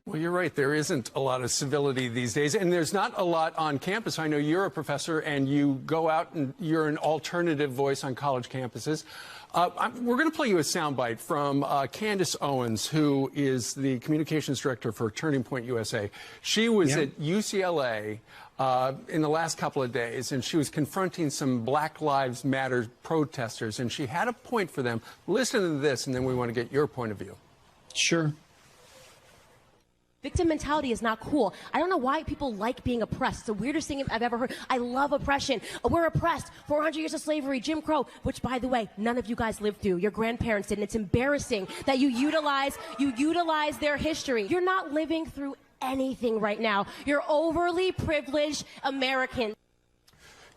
Well, you're right. There isn't a lot of civility these days, and there's not a lot on campus. I know you're a professor, and you go out and you're an alternative voice on college campuses. We're going to play you a soundbite from Candace Owens, who is the communications director for Turning Point USA. She was at UCLA in the last couple of days, and she was confronting some Black Lives Matter protesters, and she had a point for them. Listen to this, and then we want to get your point of view. Sure. Victim mentality is not cool. I don't know why people like being oppressed. It's the weirdest thing I've ever heard. I love oppression. We're oppressed. 400 years of slavery, Jim Crow, which, by the way, none of you guys lived through. Your grandparents did, and it's embarrassing that you utilize their history. You're not living through anything right now. You're overly privileged Americans.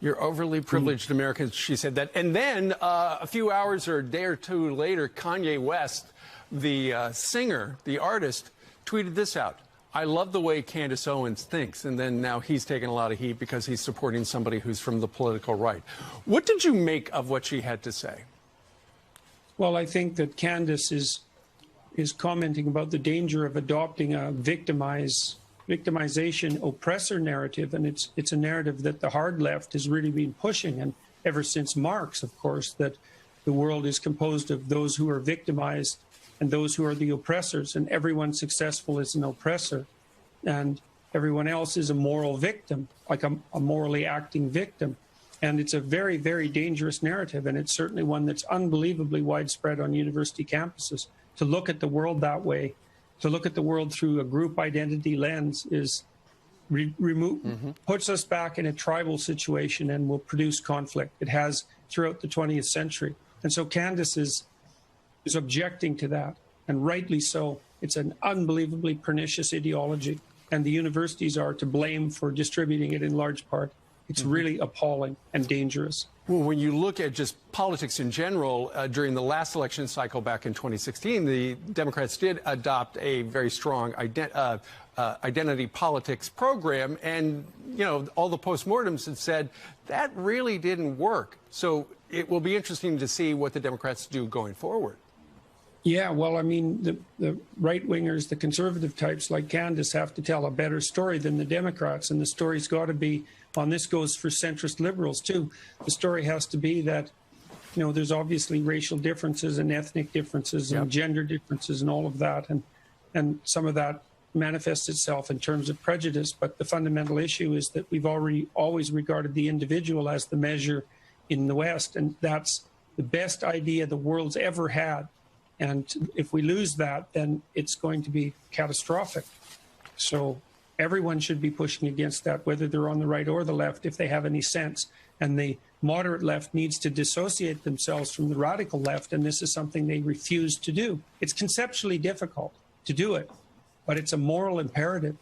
You're overly privileged Americans, she said that. And then a few hours or a day or two later, Kanye West, the singer, the artist, tweeted this out. I love the way Candace Owens thinks. And then now he's taking a lot of heat because he's supporting somebody who's from the political right. What did you make of what she had to say? Well, I think that Candace is commenting about the danger of adopting a victimization oppressor narrative. And it's a narrative that the hard left has really been pushing. And ever since Marx, of course, that the world is composed of those who are victimized and those who are the oppressors, and everyone successful is an oppressor, and everyone else is a moral victim, like a morally acting victim. And it's a very, very dangerous narrative, and it's certainly one that's unbelievably widespread on university campuses. To look at the world that way, to look at the world through a group identity lens is puts us back in a tribal situation and will produce conflict. It has throughout the 20th century. And so Candace is objecting to that, and rightly so. It's an unbelievably pernicious ideology, and the universities are to blame for distributing it in large part. It's really appalling and dangerous. Well, when you look at just politics in general, during the last election cycle back in 2016, the Democrats did adopt a very strong identity politics program, and all the postmortems had said that really didn't work. So it will be interesting to see what the Democrats do going forward. Yeah, well, I mean, the right-wingers, the conservative types like Candace have to tell a better story than the Democrats, and the story's got to be, and this goes for centrist liberals too, the story has to be that, there's obviously racial differences and ethnic differences and gender differences and all of that, and some of that manifests itself in terms of prejudice, but the fundamental issue is that we've always regarded the individual as the measure in the West, and that's the best idea the world's ever had. And if we lose that, then it's going to be catastrophic. So everyone should be pushing against that, whether they're on the right or the left, if they have any sense. And the moderate left needs to dissociate themselves from the radical left, and this is something they refuse to do. It's conceptually difficult to do it, but it's a moral imperative.